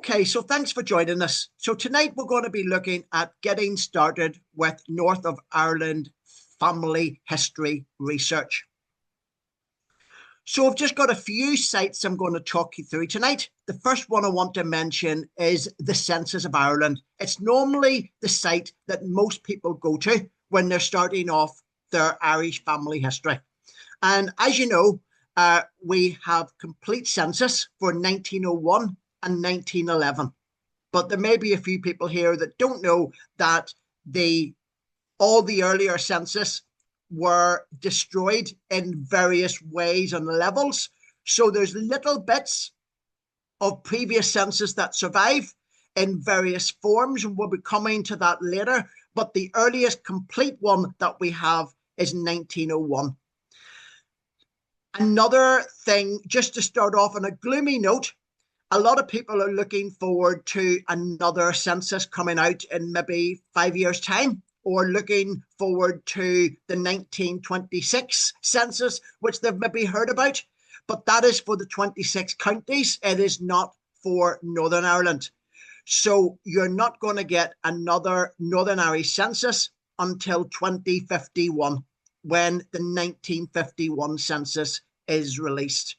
Okay, so thanks for joining us. So tonight we're going to be looking at getting started with North of Ireland family history research. So I've just got a few sites I'm going to talk you through tonight. The first one I want to mention is the Census of Ireland. It's normally the site that most people go to when they're starting off their Irish family history. And as you know, we have complete census for 1901 and 1911. But there may be a few people here that don't know that all the earlier census were destroyed in various ways and levels. So there's little bits of previous census that survive in various forms, and we'll be coming to that later. But the earliest complete one that we have is 1901. Another thing, just to start off on a gloomy note, a lot of people are looking forward to another census coming out in maybe 5 years' time, or looking forward to the 1926 census, which they've maybe heard about. But that is for the 26 counties. It is not for Northern Ireland. So you're not going to get another Northern Irish census until 2051, when the 1951 census is released.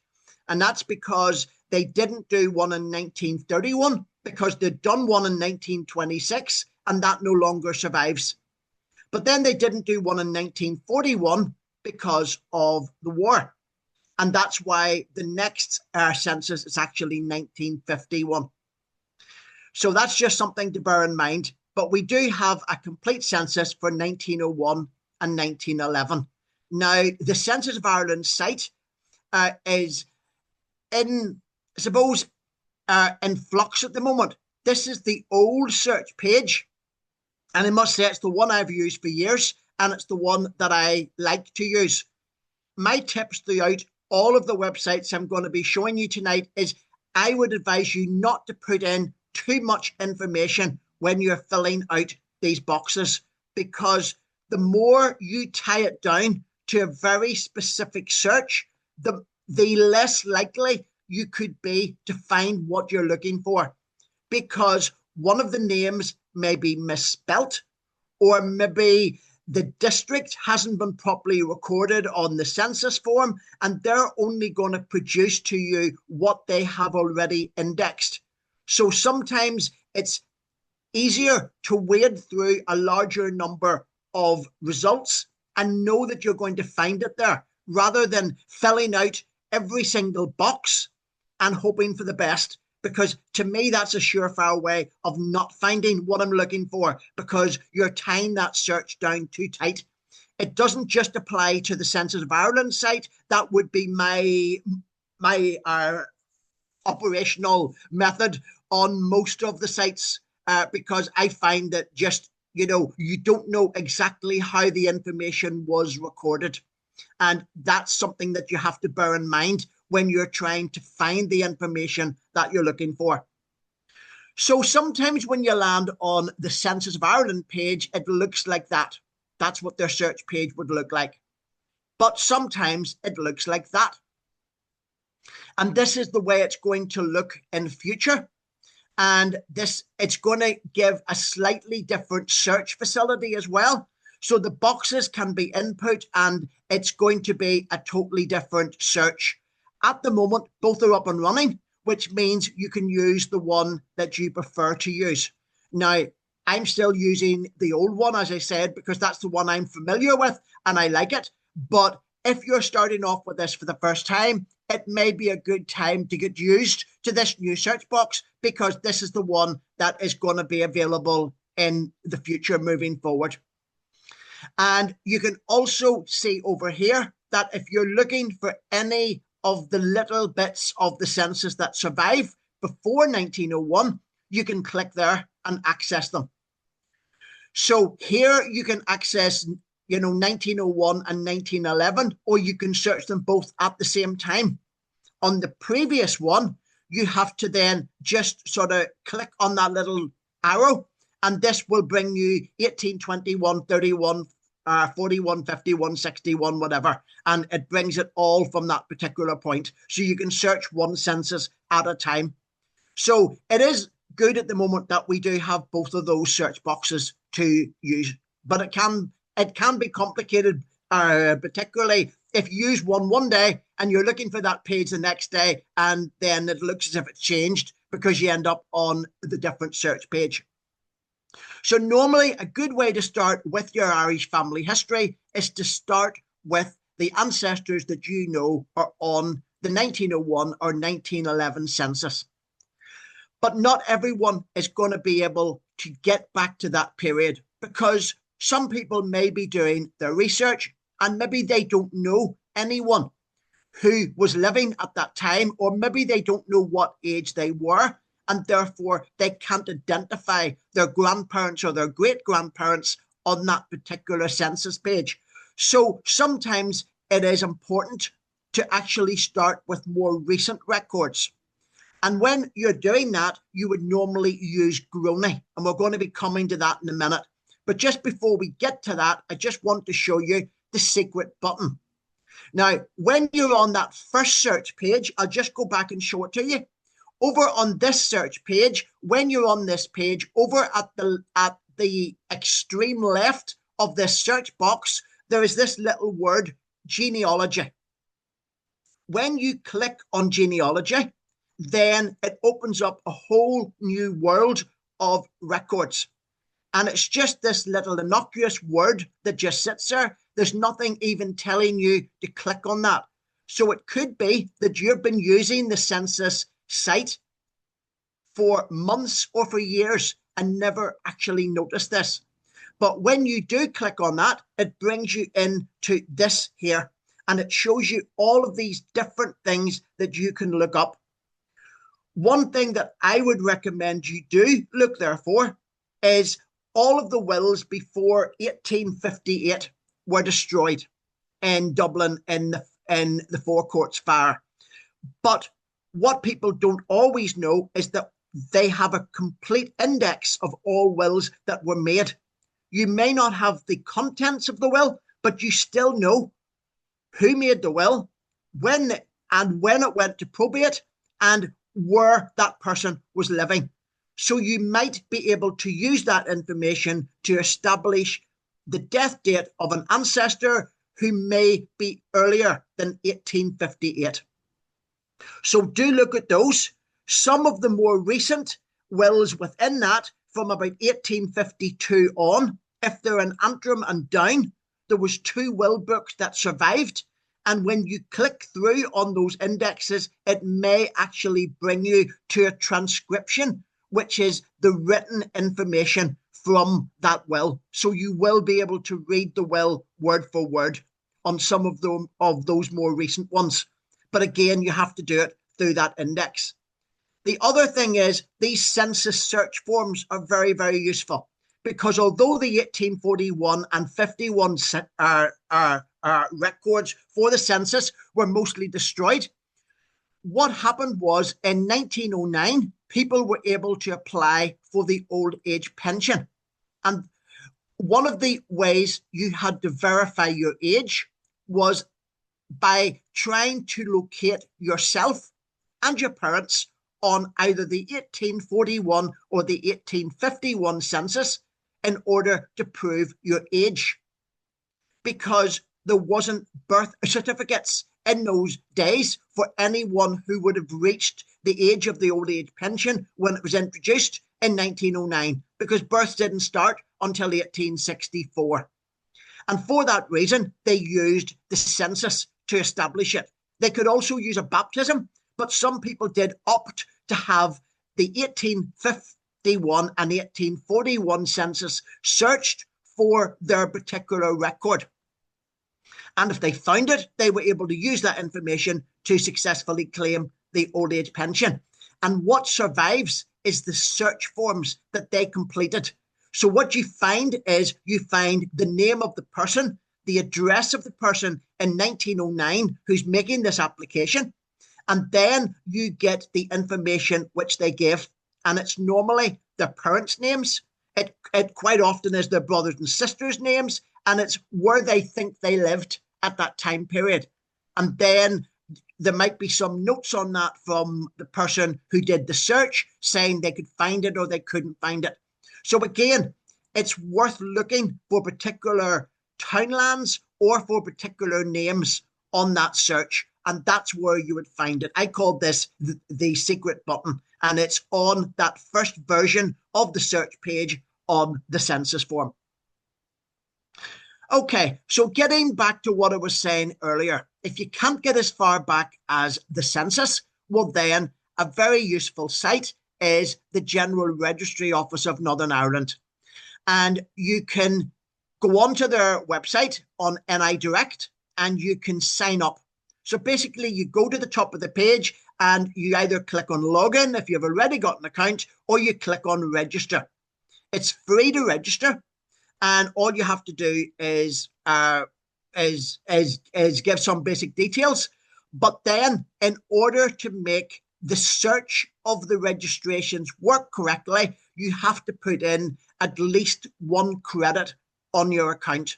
And that's because they didn't do one in 1931, because they'd done one in 1926 and that no longer survives. But then they didn't do one in 1941 because of the war. And that's why the next census is actually 1951. So that's just something to bear in mind. But we do have a complete census for 1901 and 1911. Now, the Census of Ireland site is in, I suppose, in flux at the moment. This is the old search page. And I must say, it's the one I've used for years, and it's the one that I like to use. My tips throughout all of the websites I'm going to be showing you tonight is I would advise you not to put in too much information when you're filling out these boxes, because the more you tie it down to a very specific search, the less likely you could be to find what you're looking for, because one of the names may be misspelt, or maybe the district hasn't been properly recorded on the census form, and they're only going to produce to you what they have already indexed. So sometimes it's easier to wade through a larger number of results and know that you're going to find it there, rather than filling out every single box and hoping for the best. Because to me, that's a surefire way of not finding what I'm looking for, because you're tying that search down too tight. It doesn't just apply to the Census of Ireland site. That would be my operational method on most of the sites, because I find that just, you don't know exactly how the information was recorded. And that's something that you have to bear in mind when you're trying to find the information that you're looking for. So sometimes when you land on the Census of Ireland page, it looks like that. That's what their search page would look like. But sometimes it looks like that. And this is the way it's going to look in future. And it's going to give a slightly different search facility as well. So the boxes can be input, and it's going to be a totally different search. At the moment, both are up and running, which means you can use the one that you prefer to use. Now, I'm still using the old one, as I said, because that's the one I'm familiar with and I like it. But if you're starting off with this for the first time, it may be a good time to get used to this new search box, because this is the one that is going to be available in the future moving forward. And you can also see over here that if you're looking for any of the little bits of the census that survive before 1901, you can click there and access them. So here you can access, 1901 and 1911, or you can search them both at the same time. On the previous one, you have to then just sort of click on that little arrow, and this will bring you 18, 21, 31, 41, 51, 61, whatever. And it brings it all from that particular point. So you can search one census at a time. So it is good at the moment that we do have both of those search boxes to use, but it can be complicated, particularly if you use one day and you're looking for that page the next day, and then it looks as if it's changed because you end up on the different search page. So normally a good way to start with your Irish family history is to start with the ancestors that you know are on the 1901 or 1911 census. But not everyone is going to be able to get back to that period, because some people may be doing their research and maybe they don't know anyone who was living at that time, or maybe they don't know what age they were, and therefore they can't identify their grandparents or their great-grandparents on that particular census page. So sometimes it is important to actually start with more recent records. And when you're doing that, you would normally use Gronie, and we're going to be coming to that in a minute. But just before we get to that, I just want to show you the secret button. Now, when you're on that first search page, I'll just go back and show it to you. Over on this search page, when you're on this page, over at the extreme left of this search box, there is this little word, genealogy. When you click on genealogy, then it opens up a whole new world of records. And it's just this little innocuous word that just sits there. There's nothing even telling you to click on that. So it could be that you've been using the census site for months or for years and never actually noticed this. But when you do click on that, it brings you into this here, and it shows you all of these different things that you can look up. One thing that I would recommend you do look there for is all of the wills before 1858 were destroyed in Dublin in the Four Courts fire. But what people don't always know is that they have a complete index of all wills that were made. You may not have the contents of the will, but you still know who made the will, when it went to probate, and where that person was living. So you might be able to use that information to establish the death date of an ancestor who may be earlier than 1858. So do look at those. Some of the more recent wills within that, from about 1852 on, if they're in Antrim and Down, there was 2 will books that survived. And when you click through on those indexes, it may actually bring you to a transcription, which is the written information from that will. So you will be able to read the will word for word on some of those more recent ones. But again, you have to do it through that index. The other thing is these census search forms are very, very useful, because although the 1841 and 51 records for the census were mostly destroyed, what happened was in 1909, people were able to apply for the old age pension. And one of the ways you had to verify your age was by trying to locate yourself and your parents on either the 1841 or the 1851 census in order to prove your age, because there wasn't birth certificates in those days for anyone who would have reached the age of the old age pension when it was introduced in 1909, because births didn't start until 1864. And for that reason, they used the census to establish it. They could also use a baptism, but some people did opt to have the 1851 and 1841 census searched for their particular record. And if they found it, they were able to use that information to successfully claim the old age pension. And what survives is the search forms that they completed. So what you find is you find the name of the person, the address of the person in 1909 who's making this application, and then you get the information which they gave. And it's normally their parents' names. It quite often is their brothers and sisters' names, and it's where they think they lived at that time period. And then there might be some notes on that from the person who did the search saying they could find it or they couldn't find it. So again, it's worth looking for particular townlands or for particular names on that search. And that's where you would find it. I called this the secret button, and it's on that first version of the search page on the census form. Okay, so getting back to what I was saying earlier, if you can't get as far back as the census, well then a very useful site is the General Registry Office of Northern Ireland. And you can go onto their website on NI Direct and you can sign up. So basically you go to the top of the page and you either click on login if you've already got an account, or you click on register. It's free to register, and all you have to do is give some basic details. But then in order to make the search of the registrations work correctly, you have to put in at least 1 credit on your account.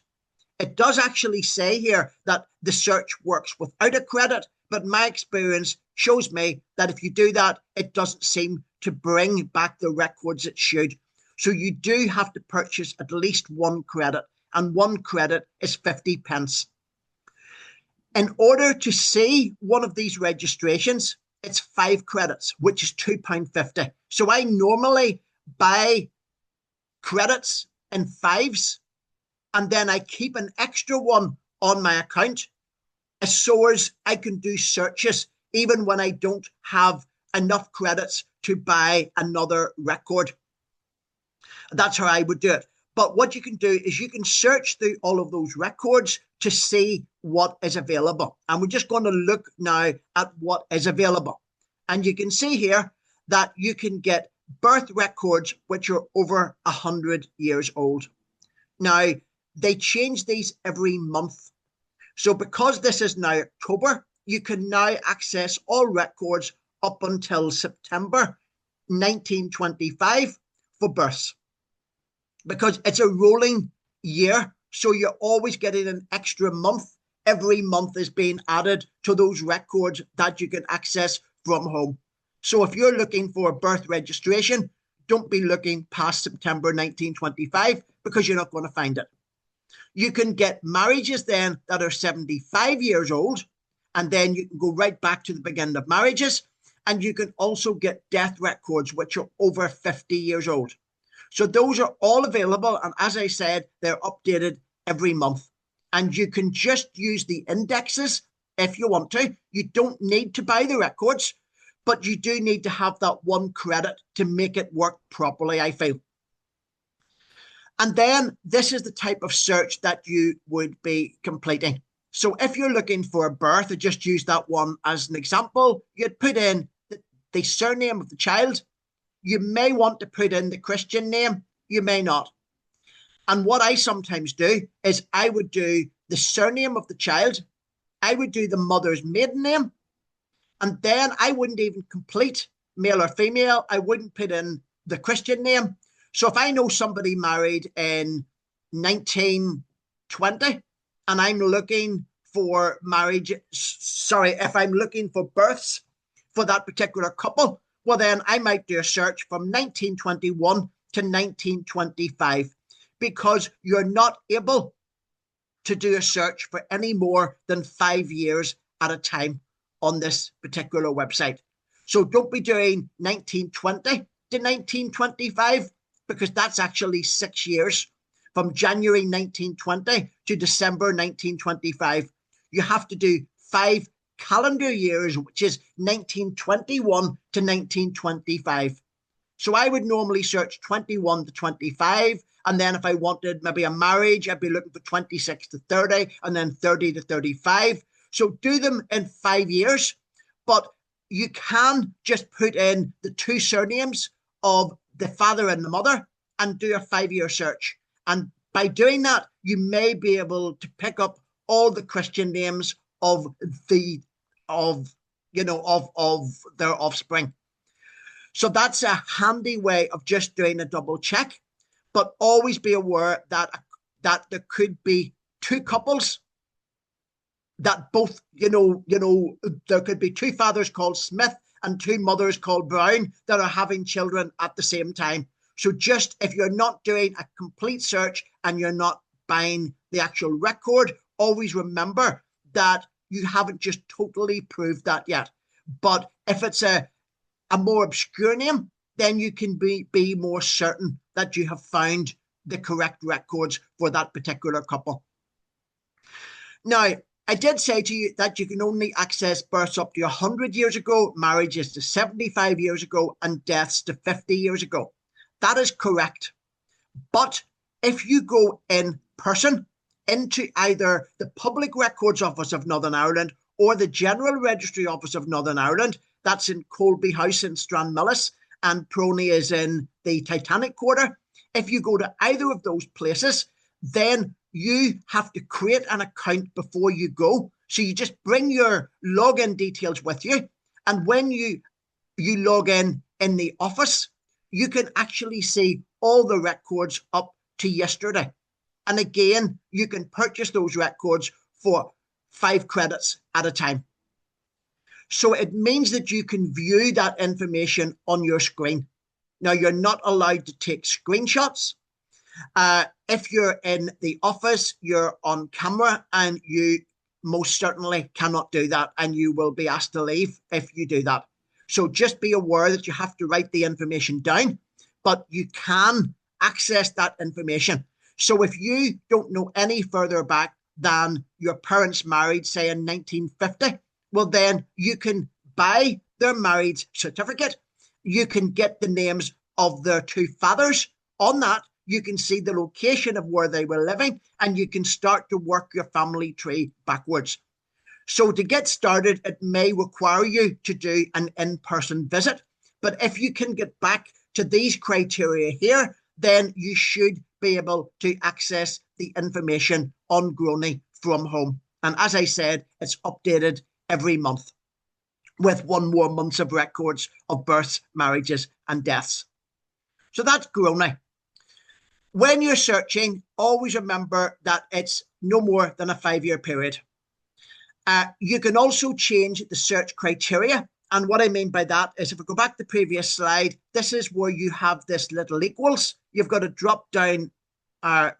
It does actually say here that the search works without a credit, but my experience shows me that if you do that, it doesn't seem to bring back the records it should. So you do have to purchase at least 1 credit, and 1 credit is 50 pence. In order to see one of these registrations, it's 5 credits, which is £2.50. So I normally buy credits in 5s, and then I keep an extra one on my account so as I can do searches even when I don't have enough credits to buy another record. That's how I would do it. But what you can do is you can search through all of those records to see what is available. And we're just going to look now at what is available. And you can see here that you can get birth records which are over 100 years old. Now, they change these every month. So because this is now October, you can now access all records up until September 1925 for births. Because it's a rolling year, so you're always getting an extra month. Every month is being added to those records that you can access from home. So if you're looking for a birth registration, don't be looking past September 1925 because you're not going to find it. You can get marriages then that are 75 years old, and then you can go right back to the beginning of marriages. And you can also get death records which are over 50 years old. So those are all available. And as I said, they're updated every month. And you can just use the indexes if you want to. You don't need to buy the records, but you do need to have that 1 credit to make it work properly, I feel. And then this is the type of search that you would be completing. So if you're looking for a birth, I just use that one as an example. You'd put in the surname of the child. You may want to put in the Christian name. You may not. And what I sometimes do is I would do the surname of the child. I would do the mother's maiden name. And then I wouldn't even complete male or female. I wouldn't put in the Christian name. So if I know somebody married in 1920 and I'm looking for marriage, if I'm looking for births for that particular couple, well, then I might do a search from 1921 to 1925 because you're not able to do a search for any more than 5 years at a time on this particular website. So don't be doing 1920 to 1925 because that's actually 6 years from January 1920 to December 1925. You have to do 5 calendar years, which is 1921 to 1925. So I would normally search 21 to 25. And then if I wanted maybe a marriage, I'd be looking for 26 to 30 and then 30 to 35. So do them in 5 years, but you can just put in the 2 surnames of the father and the mother and do a 5-year search. And by doing that, you may be able to pick up all the Christian names of their offspring. So that's a handy way of just doing a double check, but always be aware that there could be 2 couples that both, there could be two fathers called Smith and two mothers called Brown that are having children at the same time. So just if you're not doing a complete search and you're not buying the actual record, always remember that you haven't just totally proved that yet. But if it's a more obscure name, then you can be more certain that you have found the correct records for that particular couple. Now, I did say to you that you can only access births up to 100 years ago, marriages to 75 years ago, and deaths to 50 years ago. That is correct. But if you go in person into either the Public Records Office of Northern Ireland or the General Registry Office of Northern Ireland, that's in Colby House in Stranmillis, and Prony is in the Titanic Quarter. If you go to either of those places, then you have to create an account before you go. So you just bring your login details with you. And when you log in the office, you can actually see all the records up to yesterday. And again, you can purchase those records for 5 credits at a time. So it means that you can view that information on your screen. Now, you're not allowed to take screenshots. If you're in the office, you're on camera, and you most certainly cannot do that, and you will be asked to leave if you do that. So just be aware that you have to write the information down, but you can access that information. So if you don't know any further back than your parents married, say in 1950, well, then you can buy their marriage certificate. You can get the names of their two fathers on that. You can see the location of where they were living, and you can start to work your family tree backwards. So to get started, it may require you to do an in-person visit. But if you can get back to these criteria here, then you should be able to access the information on Groney from home. And as I said, it's updated every month with 1 more month of records of births, marriages, and deaths. So that's Groney. When you're searching, always remember that it's no more than a 5-year period. You can also change the search criteria. And what I mean by that is, if we go back to the previous slide, this is where you have this little equals. You've got a drop down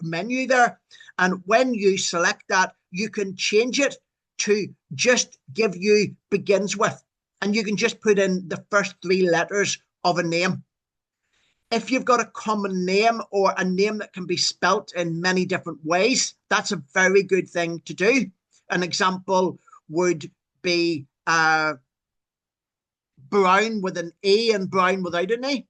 menu there. And when you select that, you can change it to just give you begins with. And you can just put in the first 3 letters of a name. If you've got a common name or a name that can be spelt in many different ways, that's a very good thing to do. An example would be Brown with an E and Brown without an E,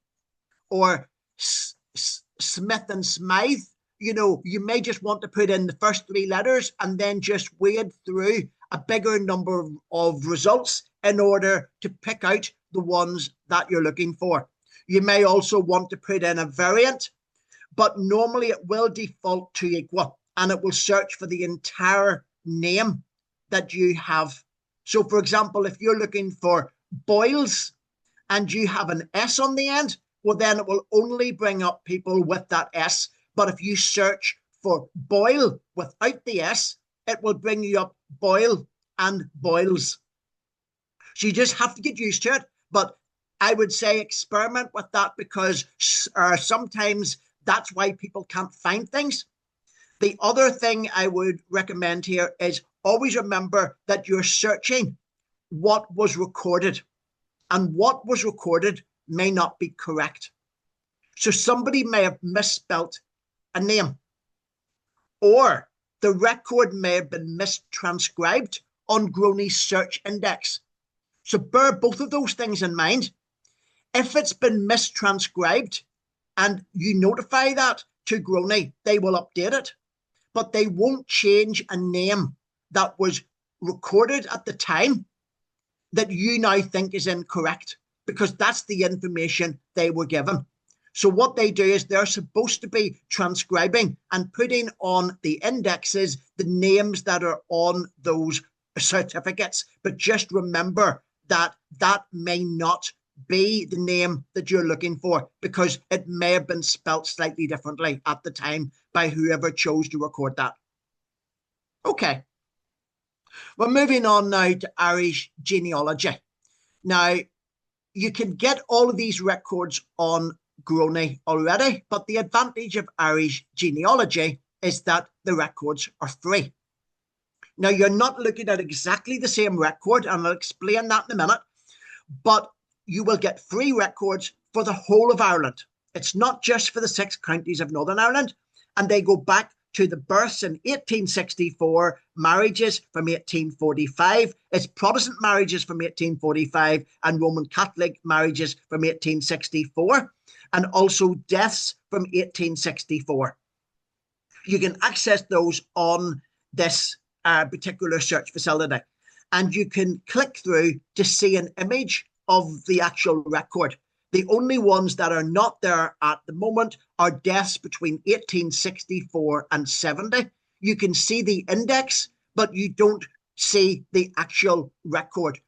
or Smith and Smythe. You may just want to put in the first 3 letters and then just wade through a bigger number of results in order to pick out the ones that you're looking for. You may also want to put in a variant, but normally it will default to equal, and it will search for the entire name that you have. So, for example, if you're looking for Boyles and you have an S on the end, well, then it will only bring up people with that S. But if you search for Boyle without the S, it will bring you up Boyle and Boyles. So you just have to get used to it. But I would say experiment with that, because sometimes that's why people can't find things. The other thing I would recommend here is always remember that you're searching what was recorded, and what was recorded may not be correct. So somebody may have misspelt a name, or the record may have been mistranscribed on Groney's search index. So bear both of those things in mind. If it's been mistranscribed and you notify that to Groney, they will update it, but they won't change a name that was recorded at the time that you now think is incorrect, because that's the information they were given. So what they do is they're supposed to be transcribing and putting on the indexes the names that are on those certificates. But just remember that that may not be the name that you're looking for, because it may have been spelt slightly differently at the time by whoever chose to record that. Okay. We're moving on now to Irish genealogy. Now, you can get all of these records on Groney already, but the advantage of Irish genealogy is that the records are free. Now, you're not looking at exactly the same record, and I'll explain that in a minute, but you will get free records for the whole of Ireland. It's not just for the 6 counties of Northern Ireland, and they go back to the births in 1864, marriages from 1845, it's Protestant marriages from 1845, and Roman Catholic marriages from 1864, and also deaths from 1864. You can access those on this particular search facility, and you can click through to see an image of the actual record. The only ones that are not there at the moment are deaths between 1864 and 70. You can see the index, but you don't see the actual record.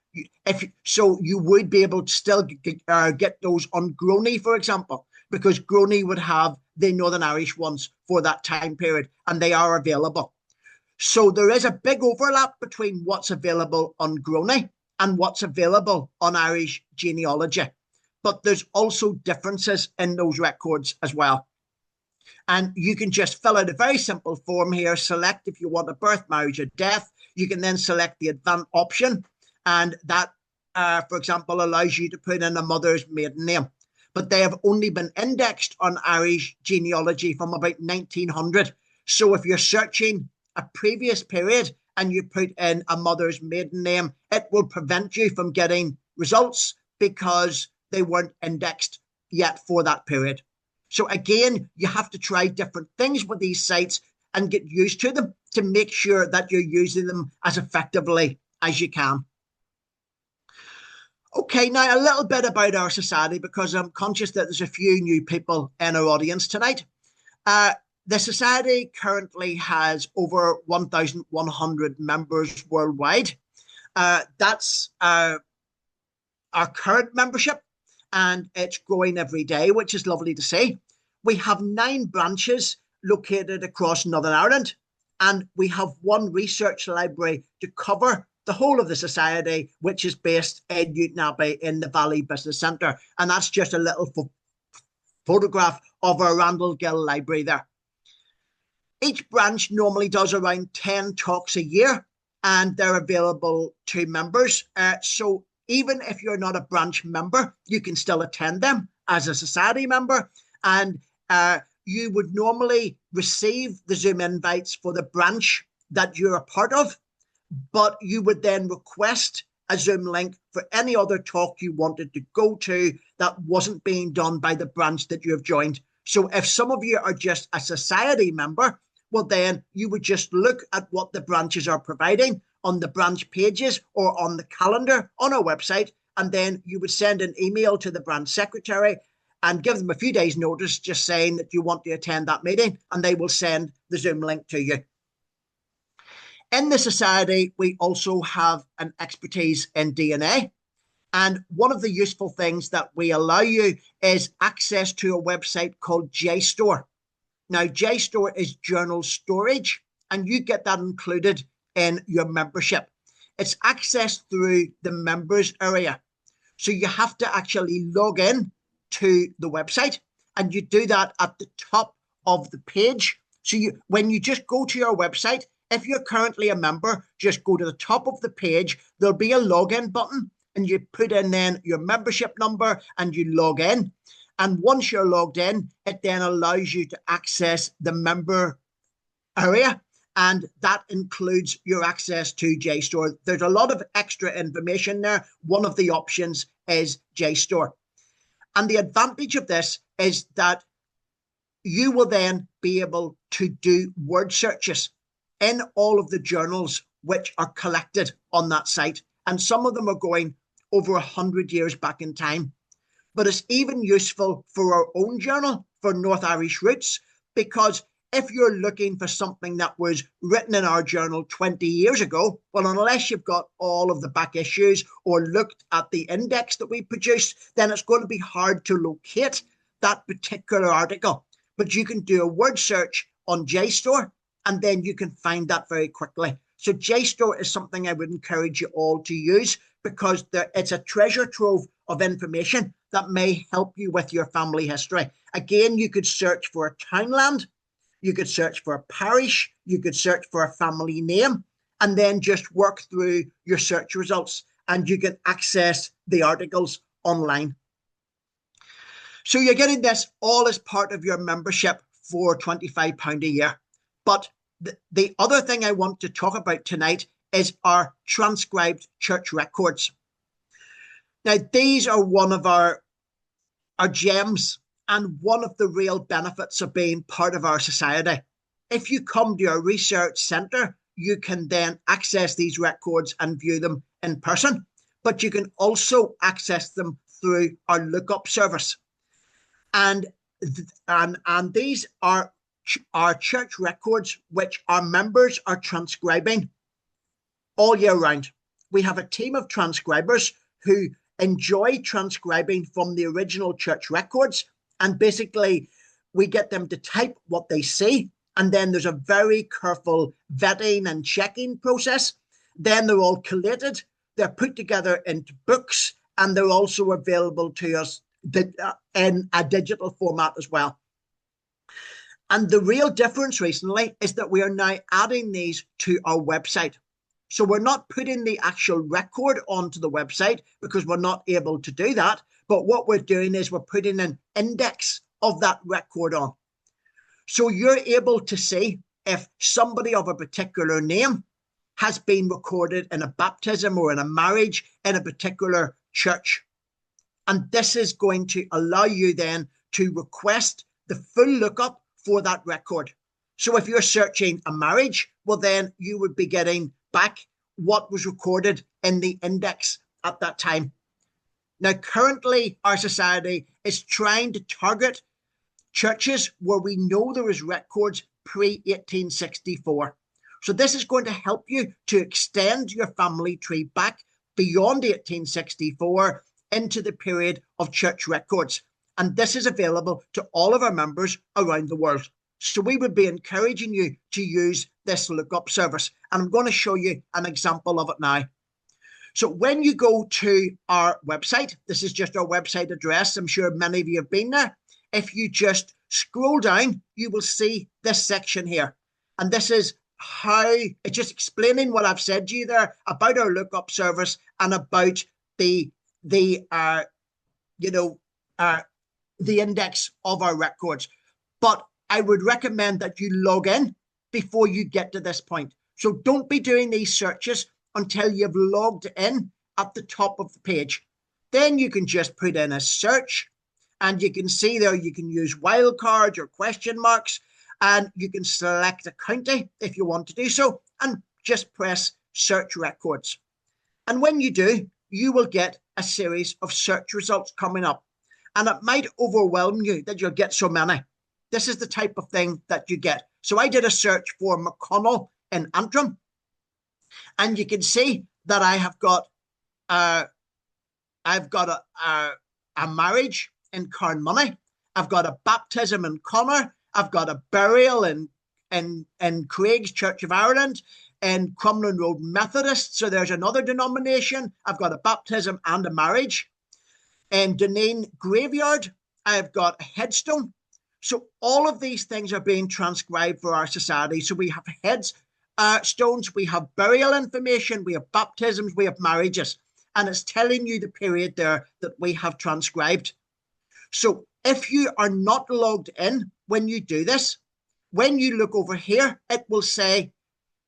So you would be able to still get those on Groney, for example, because Groney would have the Northern Irish ones for that time period, and they are available. So there is a big overlap between what's available on Groney and what's available on Irish genealogy. But there's also differences in those records as well. And you can just fill out a very simple form here, select if you want a birth, marriage, or death. You can then select the advanced option, and that, for example, allows you to put in a mother's maiden name. But they have only been indexed on Irish genealogy from about 1900. So if you're searching a previous period and you put in a mother's maiden name, it will prevent you from getting results because they weren't indexed yet for that period. So again, you have to try different things with these sites and get used to them to make sure that you're using them as effectively as you can. Okay, now a little bit about our society, because I'm conscious that there's a few new people in our audience tonight. The society currently has over 1,100 members worldwide. That's our current membership, and it's growing every day, which is lovely to see. We have 9 branches located across Northern Ireland, and we have 1 research library to cover the whole of the society, which is based in Newtownabbey in the Valley Business Centre. And that's just a little photograph of our Randall Gill Library there. Each branch normally does around 10 talks a year, and they're available to members. So even if you're not a branch member, you can still attend them as a society member, and you would normally receive the Zoom invites for the branch that you're a part of, but you would then request a Zoom link for any other talk you wanted to go to that wasn't being done by the branch that you have joined. So if some of you are just a society member, well, then you would just look at what the branches are providing on the branch pages or on the calendar on our website, and then you would send an email to the branch secretary and give them a few days' notice just saying that you want to attend that meeting, and they will send the Zoom link to you. In the society, we also have an expertise in DNA, and one of the useful things that we allow you is access to a website called JSTOR. Now, JSTOR is journal storage, and you get that included in your membership. It's accessed through the members area. So you have to actually log in to the website, and you do that at the top of the page. So when you just go to your website, if you're currently a member, just go to the top of the page. There'll be a login button, and you put in then your membership number and you log in. And once you're logged in, it then allows you to access the member area, and that includes your access to JSTOR. There's a lot of extra information there. One of the options is JSTOR. And the advantage of this is that you will then be able to do word searches in all of the journals which are collected on that site. And some of them are going over 100 years back in time. But it's even useful for our own journal, for North Irish Roots, because if you're looking for something that was written in our journal 20 years ago, well, unless you've got all of the back issues or looked at the index that we produced, then it's going to be hard to locate that particular article. But you can do a word search on JSTOR, and then you can find that very quickly. So JSTOR is something I would encourage you all to use because it's a treasure trove of information that may help you with your family history. Again, you could search for a townland, you could search for a parish, you could search for a family name, and then just work through your search results and you can access the articles online. So you're getting this all as part of your membership for £25 a year. But the other thing I want to talk about tonight is our transcribed church records. Now, these are one of our gems and one of the real benefits of being part of our society. If you come to our research centre, you can then access these records and view them in person, but you can also access them through our lookup service. And these are our church records, which our members are transcribing all year round. We have a team of transcribers who enjoy transcribing from the original church records, and basically we get them to type what they see, and then there's a very careful vetting and checking process. Then they're all collated, they're put together into books, and they're also available to us in a digital format as well. And the real difference recently is that we are now adding these to our website. So we're not putting the actual record onto the website because we're not able to do that. But what we're doing is we're putting an index of that record on. So you're able to see if somebody of a particular name has been recorded in a baptism or in a marriage in a particular church. And this is going to allow you then to request the full lookup for that record. So if you're searching a marriage, well, then you would be getting back what was recorded in the index at that time. Now, currently, our society is trying to target churches where we know there is records pre-1864. So this is going to help you to extend your family tree back beyond 1864 into the period of church records. And this is available to all of our members around the world. So we would be encouraging you to use this lookup service. And I'm going to show you an example of it now. So when you go to our website, this is just our website address. I'm sure many of you have been there. If you just scroll down, you will see this section here. And this is how it's just explaining what I've said to you there about our lookup service and about the index of our records. But I would recommend that you log in before you get to this point. So don't be doing these searches until you've logged in at the top of the page. Then you can just put in a search and you can see there you can use wildcards or question marks, and you can select a county if you want to do so and just press search records. And when you do, you will get a series of search results coming up. And it might overwhelm you that you'll get so many. This is the type of thing that you get. So I did a search for McConnell in Antrim, and you can see that I have got a marriage in Carnmoney. I've got a baptism in Connor. I've got a burial in Craig's Church of Ireland, in Crumlin Road Methodist. So there's another denomination. I've got a baptism and a marriage. In Dunedin Graveyard, I've got a headstone. So all of these things are being transcribed for our society. So we have headstones, we have burial information, we have baptisms, we have marriages. And it's telling you the period there that we have transcribed. So if you are not logged in when you do this, when you look over here, it will say,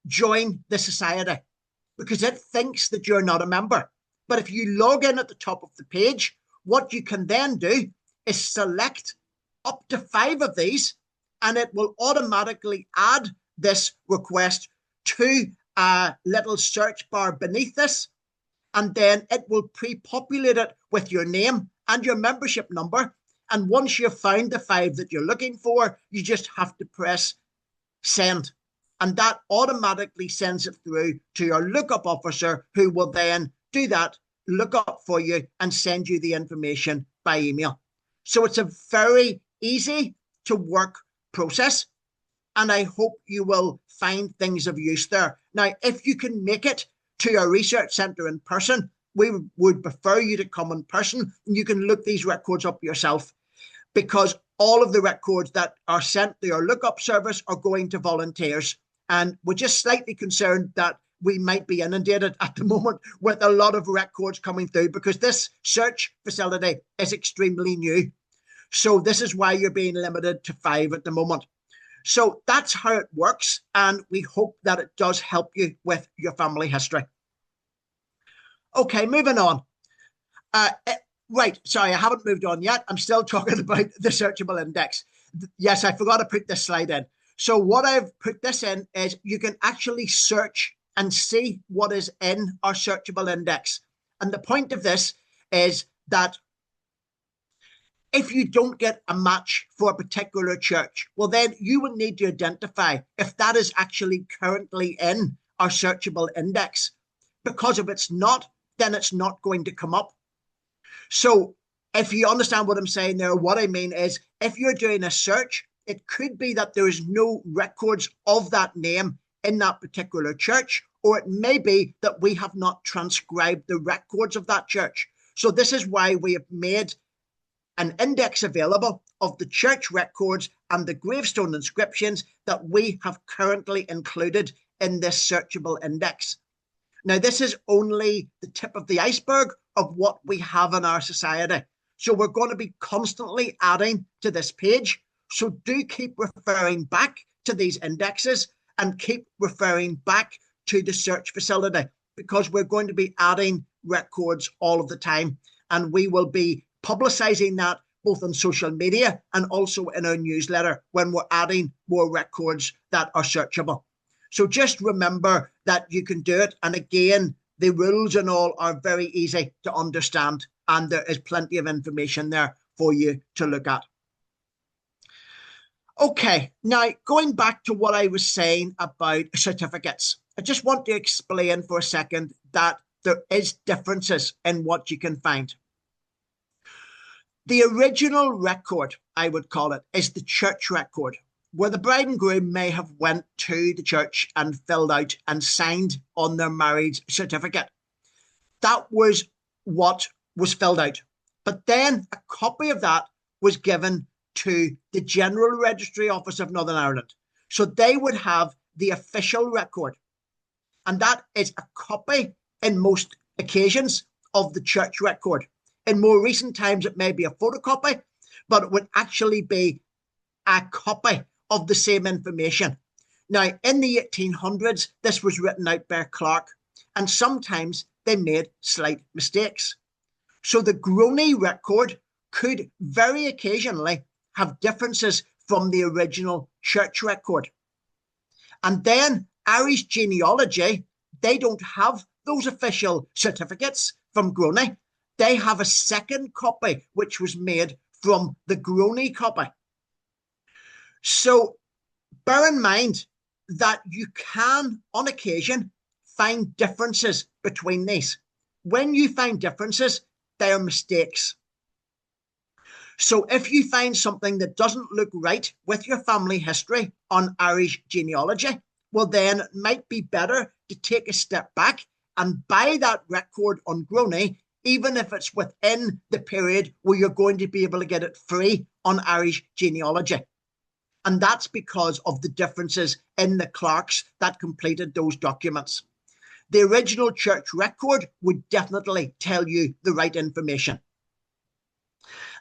join the society, because it thinks that you're not a member. But if you log in at the top of the page, what you can then do is select up to 5 of these, and it will automatically add this request to a little search bar beneath this, and then it will pre-populate it with your name and your membership number. And once you've found the 5 that you're looking for, you just have to press send. And that automatically sends it through to your lookup officer, who will then do that lookup for you and send you the information by email. So it's a very easy to work process. and I hope you will find things of use there. Now, if you can make it to a research centre in person, we would prefer you to come in person, and you can look these records up yourself, because all of the records that are sent to our lookup service are going to volunteers. And we're just slightly concerned that we might be inundated at the moment with a lot of records coming through, because this search facility is extremely new. So this is why you're being limited to 5 at the moment. So that's how it works, and we hope that it does help you with your family history. Okay, moving on. Right, sorry, I haven't moved on yet. I'm still talking about the searchable index. Yes, I forgot to put this slide in. So what I've put this in is you can actually search and see what is in our searchable index. And the point of this is that if you don't get a match for a particular church, well, then you will need to identify if that is actually currently in our searchable index. Because if it's not, then it's not going to come up. So if you understand what I'm saying there, what I mean is if you're doing a search, it could be that there is no records of that name in that particular church, or it may be that we have not transcribed the records of that church. So this is why we have made an index available of the church records and the gravestone inscriptions that we have currently included in this searchable index. Now, this is only the tip of the iceberg of what we have in our society. So we're going to be constantly adding to this page. So do keep referring back to these indexes and keep referring back to the search facility, because we're going to be adding records all of the time. And we will be publicizing that both on social media and also in our newsletter when we're adding more records that are searchable. So just remember that you can do it. And again, the rules and all are very easy to understand, and there is plenty of information there for you to look at. Okay, now going back to what I was saying about certificates, I just want to explain for a second that there is differences in what you can find. The original record, I would call it, is the church record, where the bride and groom may have went to the church and filled out and signed on their marriage certificate. That was what was filled out. But then a copy of that was given to the General Registry Office of Northern Ireland. So they would have the official record. And that is a copy, in most occasions, of the church record. In more recent times, it may be a photocopy, but it would actually be a copy of the same information. Now, in the 1800s, this was written out by a clerk, and sometimes they made slight mistakes. So the Gronie record could very occasionally have differences from the original church record. And then Irish genealogy, they don't have those official certificates from Gronie. They have a second copy, which was made from the Gronie copy. So bear in mind that you can, on occasion, find differences between these. When you find differences, they are mistakes. So if you find something that doesn't look right with your family history on Irish genealogy, well, then it might be better to take a step back and buy that record on Gronie, even if it's within the period where you're going to be able to get it free on Irish genealogy. And that's because of the differences in the clerks that completed those documents. The original church record would definitely tell you the right information.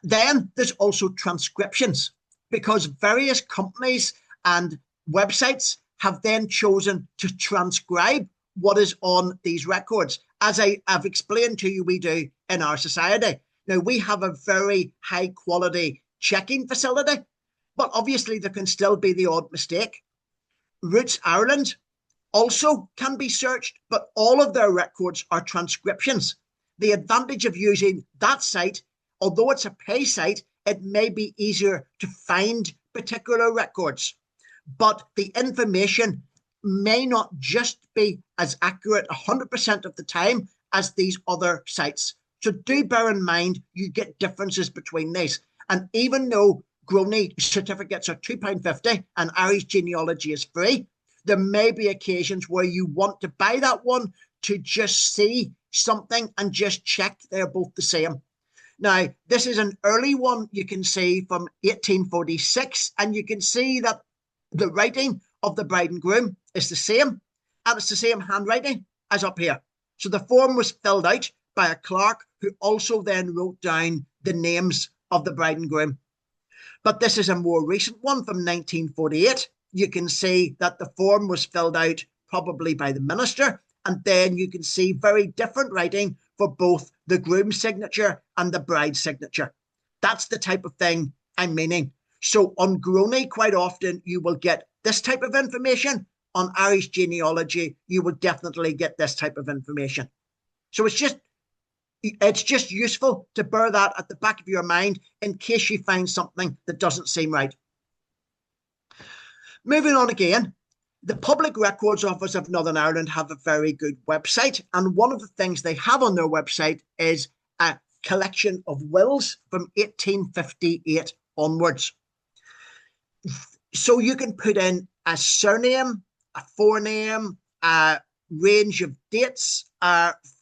Then there's also transcriptions, because various companies and websites have then chosen to transcribe what is on these records. As I have explained to you, we do in our society. Now, we have a very high quality checking facility, but obviously there can still be the odd mistake. Roots Ireland also can be searched, but all of their records are transcriptions. The advantage of using that site, although it's a pay site, it may be easier to find particular records, but the information may not just be as accurate 100% of the time as these other sites. So do bear in mind you get differences between these. And even though Groney certificates are £2.50 and Irish genealogy is free. There may be occasions where you want to buy that one to just see something and just check they're both the same. Now, this is an early one you can see from 1846, and you can see that the writing of the bride and groom is the same, and it's the same handwriting as up here. So the form was filled out by a clerk who also then wrote down the names of the bride and groom. But this is a more recent one from 1948. You can see that the form was filled out probably by the minister, and then you can see very different writing for both the groom's signature and the bride's signature. That's the type of thing I'm meaning. So on Groney, quite often you will get this type of information. On Irish genealogy, you will definitely get this type of information. So it's just useful to bear that at the back of your mind in case you find something that doesn't seem right. Moving on again, the Public Records Office of Northern Ireland have a very good website, and one of the things they have on their website is a collection of wills from 1858 onwards. So you can put in a surname, a forename, a range of dates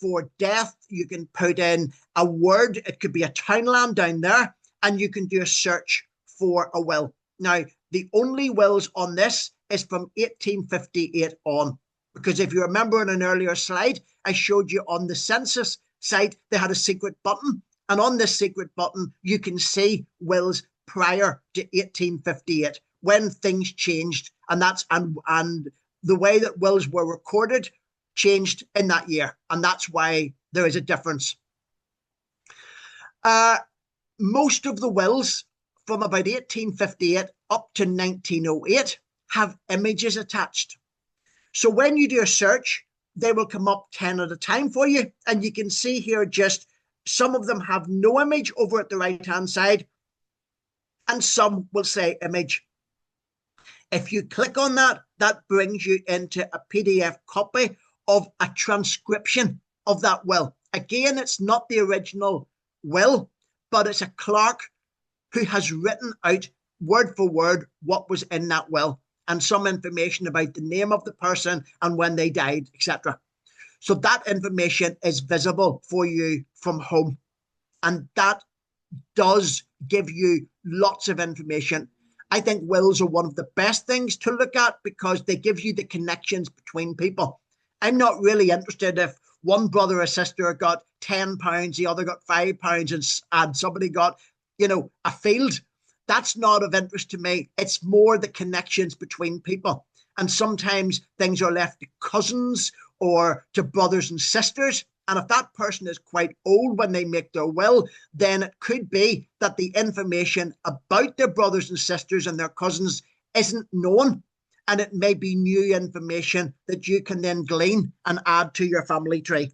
for death. You can put in a word, it could be a townland down there, and you can do a search for a will. Now, the only wills on this is from 1858 on, because if you remember in an earlier slide, I showed you on the census site, they had a secret button, and on this secret button, you can see wills prior to 1858 when things changed, and the way that wills were recorded changed in that year, and that's why there is a difference. Most of the wills from about 1858 up to 1908 have images attached. So when you do a search, they will come up 10 at a time for you, and you can see here just some of them have no image over at the right-hand side, and some will say image. If you click on that, that brings you into a PDF copy of a transcription of that will. Again, it's not the original will, but it's a clerk who has written out word for word what was in that will and some information about the name of the person and when they died, etc. So that information is visible for you from home. And that does give you lots of information. I think wills are one of the best things to look at because they give you the connections between people. I'm not really interested if one brother or sister got £10, the other got £5, and somebody got, a field. That's not of interest to me. It's more the connections between people. And sometimes things are left to cousins or to brothers and sisters. And if that person is quite old when they make their will, then it could be that the information about their brothers and sisters and their cousins isn't known. And it may be new information that you can then glean and add to your family tree.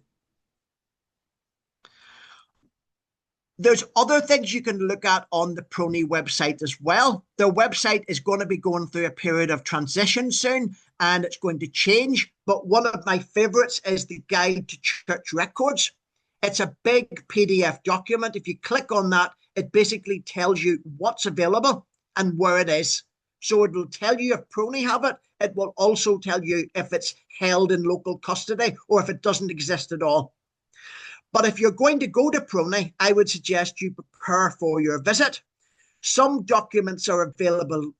There's other things you can look at on the Prony website as well. Their website is going to be going through a period of transition soon, and it's going to change. But one of my favorites is the Guide to Church Records. It's a big PDF document. If you click on that, it basically tells you what's available and where it is. So it will tell you if Prony have it. It will also tell you if it's held in local custody or if it doesn't exist at all. But if you're going to go to Prony, I would suggest you prepare for your visit. Some documents are available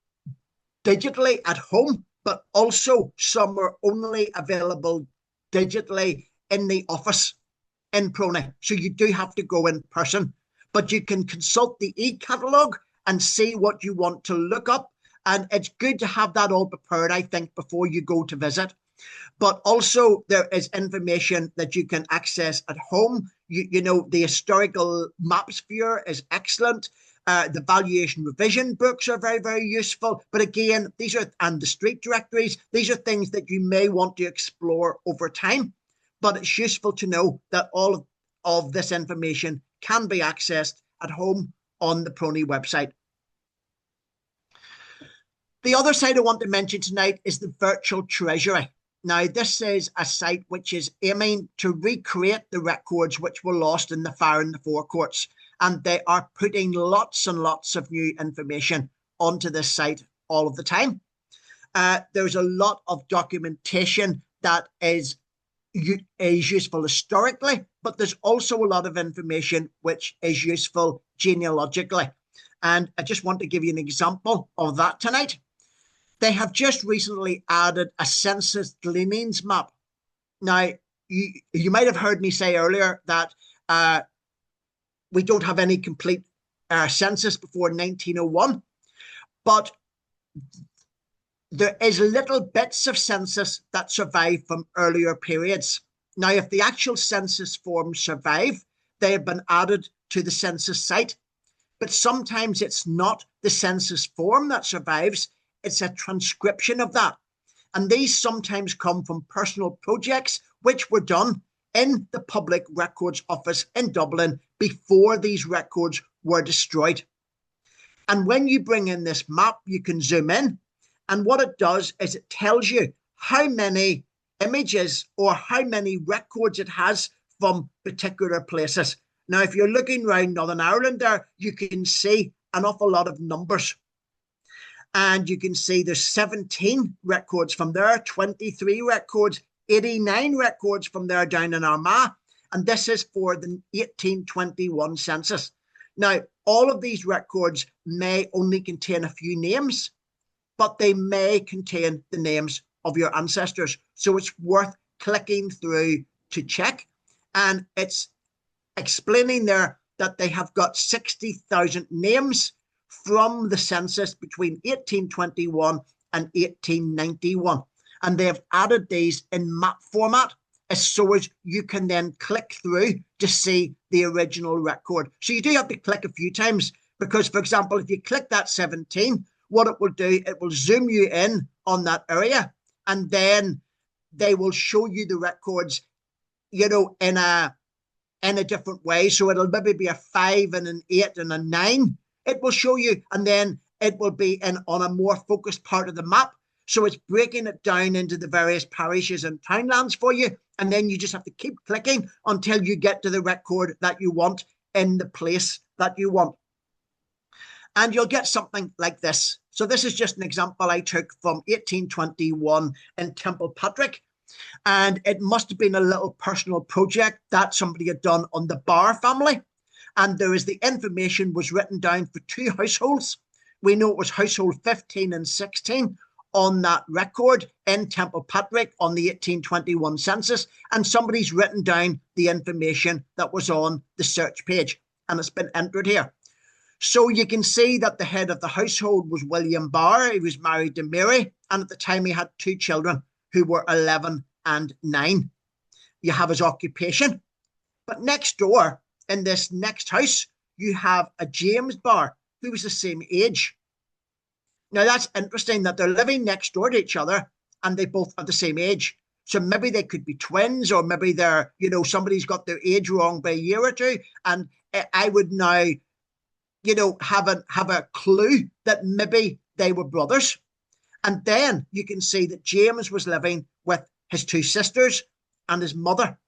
digitally at home, but also some are only available digitally in the office in Prony. So you do have to go in person, but you can consult the e-catalogue and see what you want to look up. And it's good to have that all prepared, I think, before you go to visit. But also there is information that you can access at home. The historical maps viewer is excellent. The valuation revision books are very, very useful. But again, and the street directories, these are things that you may want to explore over time. But it's useful to know that all of this information can be accessed at home on the Prony website. The other site I want to mention tonight is the Virtual Treasury. Now, this is a site which is aiming to recreate the records which were lost in the fire in the Four Courts. and they are putting lots and lots of new information onto this site all of the time. There's a lot of documentation that is useful historically, but there's also a lot of information which is useful genealogically. And I just want to give you an example of that tonight. They have just recently added a census gleanings map. Now, you might have heard me say earlier that we don't have any complete census before 1901, but there is little bits of census that survive from earlier periods. Now, if the actual census forms survive, they have been added to the census site, but sometimes it's not the census form that survives, it's a transcription of that. And these sometimes come from personal projects which were done in the Public Records Office in Dublin before these records were destroyed. And when you bring in this map, you can zoom in, and what it does is it tells you how many images or how many records it has from particular places. Now, if you're looking around Northern Ireland there, you can see an awful lot of numbers. And you can see there's 17 records from there, 23 records, 89 records from there down in Armagh. And this is for the 1821 census. Now, all of these records may only contain a few names, but they may contain the names of your ancestors. So it's worth clicking through to check. And it's explaining there that they have got 60,000 names from the census between 1821 and 1891. And they have added these in map format so as you can then click through to see the original record. So you do have to click a few times because, for example, if you click that 17, what it will do, it will zoom you in on that area, and then they will show you the records, you know, in a different way. So it'll maybe be a 5 and an 8 and a 9. It will show you, and then it will be on a more focused part of the map. So it's breaking it down into the various parishes and townlands for you. And then you just have to keep clicking until you get to the record that you want in the place that you want. And you'll get something like this. So this is just an example I took from 1821 in Templepatrick. And it must have been a little personal project that somebody had done on the Barr family. And there is the information was written down for 2 households. We know it was household 15 and 16 on that record in Templepatrick on the 1821 census. And somebody's written down the information that was on the search page. And it's been entered here. So you can see that the head of the household was William Barr. He was married to Mary. And at the time he had 2 children who were 11 and 9. You have his occupation. But next door, in this next house, you have a James Barr who was the same age. Now that's interesting that they're living next door to each other and they both are the same age. So maybe they could be twins, or maybe they're, you know, somebody's got their age wrong by a year or two. And I would now, you know, have a clue that maybe they were brothers. And then you can see that James was living with his 2 sisters and his mother.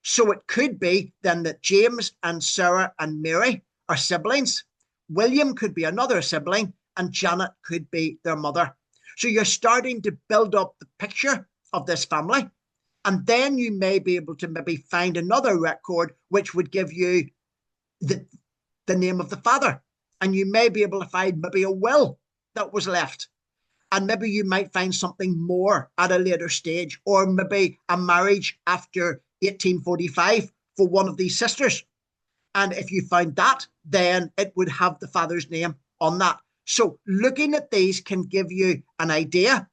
So it could be then that James and Sarah and Mary are siblings. William could be another sibling, and Janet could be their mother. So you're starting to build up the picture of this family. And then you may be able to maybe find another record which would give you the name of the father. And you may be able to find maybe a will that was left. And maybe you might find something more at a later stage, or maybe a marriage after 1845 for one of these sisters. And if you found that, then it would have the father's name on that. So looking at these can give you an idea.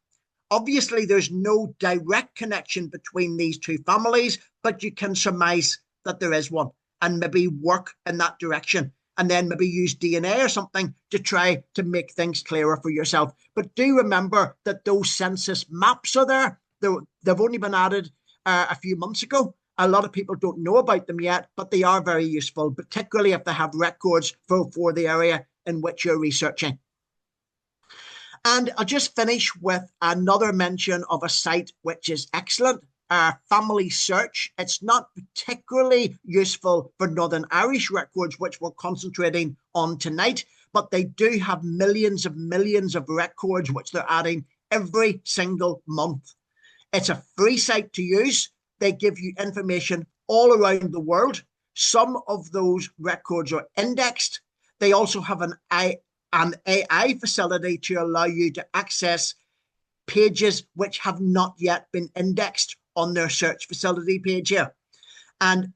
Obviously, there's no direct connection between these 2 families, but you can surmise that there is one and maybe work in that direction. And then maybe use DNA or something to try to make things clearer for yourself. But do remember that those census maps are there. They've only been added a few months ago. A lot of people don't know about them yet, but they are very useful, particularly if they have records for the area in which you're researching. And I'll just finish with another mention of a site which is excellent. family search. It's not particularly useful for Northern Irish records, which we're concentrating on tonight, but they do have millions of records which they're adding every single month. It's a free site to use. They give you information all around the world. Some of those records are indexed. They also have an AI facility to allow you to access pages which have not yet been indexed on their search facility page here. And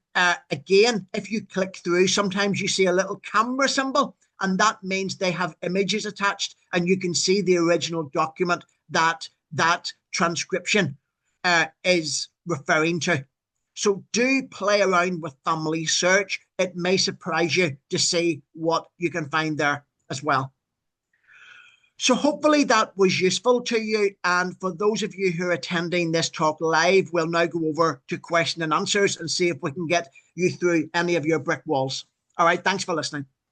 again, if you click through, sometimes you see a little camera symbol, and that means they have images attached, and you can see the original document that that transcription is referring to. So do play around with family search. It may surprise you to see what you can find there as well. So hopefully that was useful to you. And for those of you who are attending this talk live, we'll now go over to question and answers and see if we can get you through any of your brick walls. All right, thanks for listening.